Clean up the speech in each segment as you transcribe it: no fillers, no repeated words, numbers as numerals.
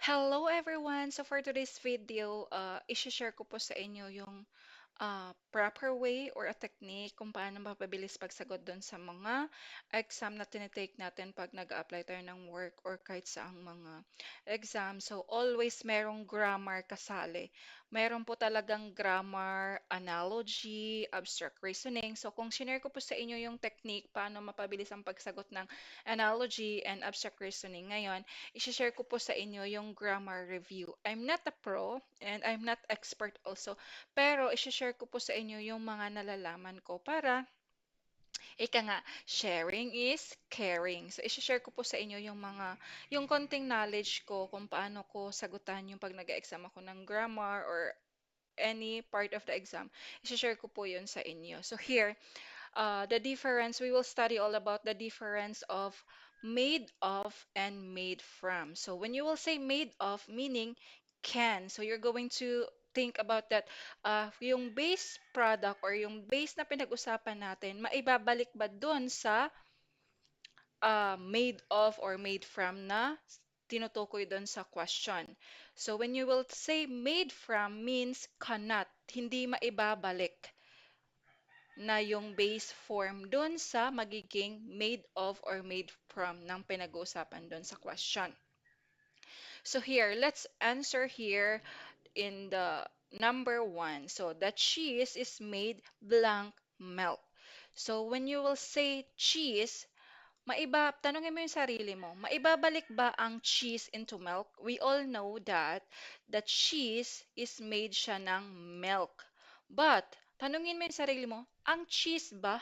Hello everyone! So for today's video, i-share ko po sa inyo yung proper way or a technique kung paano mapabilis pagsagot doon sa mga exam na tinitake natin pag nag-apply tayo ng work or kahit saang mga exam. So always merong grammar kasali. Meron po talagang grammar, analogy, abstract reasoning. So kung share ko po sa inyo yung technique paano mapabilis ang pagsagot ng analogy and abstract reasoning ngayon, i-share ko po sa inyo yung grammar review. I'm not a pro and I'm not expert also, pero i-share ko po sa inyo yung mga nalalaman ko para ika nga, sharing is caring. So i-share ko po sa inyo yung konting knowledge ko kung paano ko sagutan yung pag nag-exam ako ng grammar or any part of the exam. I-share ko po yun sa inyo. So here, the difference, we will study all about the difference of made of and made from. So when you will say made of, meaning can. So you're going to think about that. Yung base product or yung base na pinag-usapan natin, maibabalik ba dun sa made of or made from na tinutukoy doon sa question. So when you will say made from means cannot, hindi maibabalik na yung base form dun sa magiging made of or made from ng pinag-uusapan dun sa question. So here, let's answer here in the number one. So the cheese is made blank milk. So when you will say cheese, tanungin mo yung sarili mo, maibabalik ba ang cheese into milk? We all know that the cheese is made siya ng milk. But, tanungin mo yung sarili mo, ang cheese ba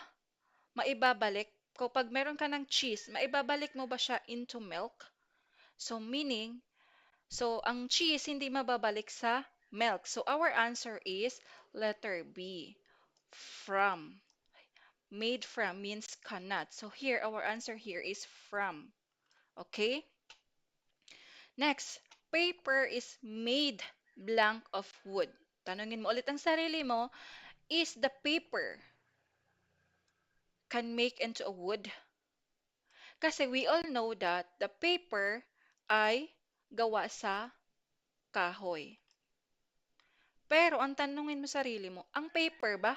maibabalik? Kapag meron ka ng cheese, maibabalik mo ba siya into milk? So, meaning, ang cheese hindi mababalik sa milk. So, our answer is letter B, from. Made from means cannot. So, here, our answer here is from. Okay? Next, paper is made blank of wood. Tanungin mo ulit ang sarili mo, is the paper can make into a wood? Kasi we all know that the paper ay gawa sa kahoy. Pero ang tanungin mo sarili mo, ang paper ba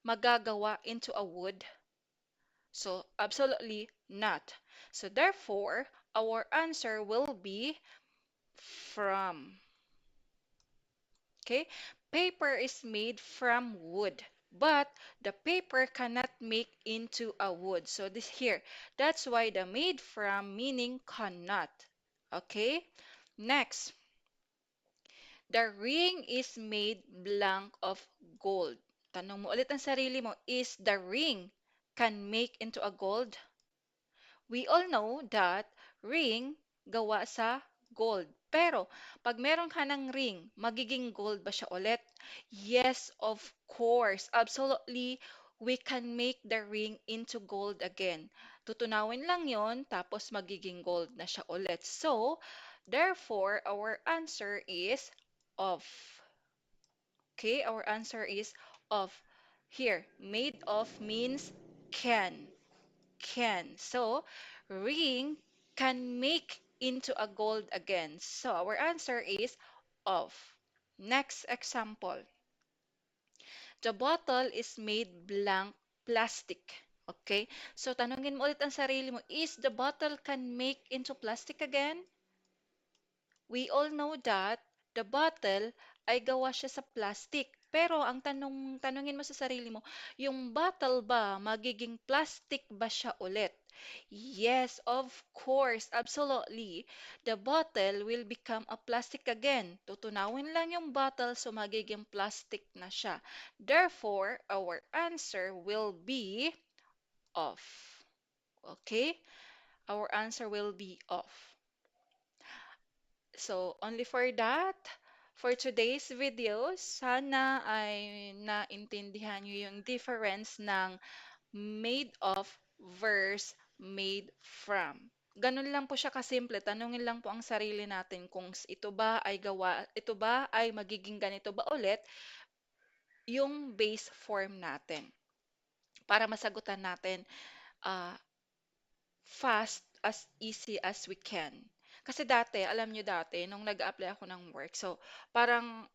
magagawa into a wood? So, absolutely not. So, therefore, our answer will be from. Okay? Paper is made from wood, but the paper cannot make into a wood. So this here, that's why the made from meaning cannot. Okay? Next, the ring is made blank of gold. Tanong mo ulit ang sarili mo, is the ring can make into a gold? We all know that ring gawa sa gold. Pero, pag meron ka ng ring, magiging gold ba siya ulit? Yes, of course. Absolutely, we can make the ring into gold again. Tutunawin lang yon, tapos magiging gold na siya ulit. So, therefore, our answer is of. Okay, our answer is of. Here, made of means can. Can. So, ring can make into a gold again. So, our answer is of. Next example. The bottle is made blank plastic. Okay? So, tanungin mo ulit ang sarili mo, is the bottle can make into plastic again? We all know that the bottle ay gawa siya sa plastic. Pero ang tanungin mo sa sarili mo, yung bottle ba magiging plastic ba siya ulit? Yes, of course, absolutely. The bottle will become a plastic again. Tutunawin lang yung bottle so magiging plastic na siya. Therefore, our answer will be of. Okay? Our answer will be of. So, only for that, for today's video, sana ay naintindihan nyo yung difference ng made of versus made from. Ganun lang po siya kasimple. Tanungin lang po ang sarili natin kung ito ba ay magiging ganito ba ulit yung base form natin para masagutan natin uh, fast as easy as we can. Kasi dati, alam niyo dati, nung nag-a-apply ako ng work, so parang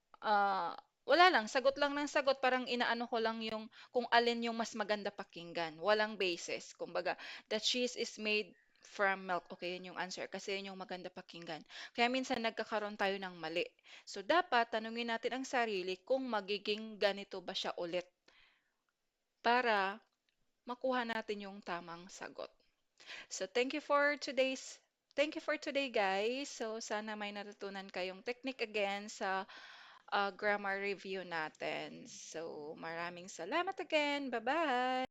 wala lang, sagot lang ng sagot, parang inaano ko lang yung kung alin yung mas maganda pakinggan. Walang basis. Kumbaga, the cheese is made from milk. Okay, yun yung answer. Kasi yun yung maganda pakinggan. Kaya minsan nagkakaroon tayo ng mali. So, dapat tanungin natin ang sarili kung magiging ganito ba siya ulit para makuha natin yung tamang sagot. So thank you for today guys. So sana may natutunan kayong technique again sa grammar review natin. So maraming salamat again. Bye-bye.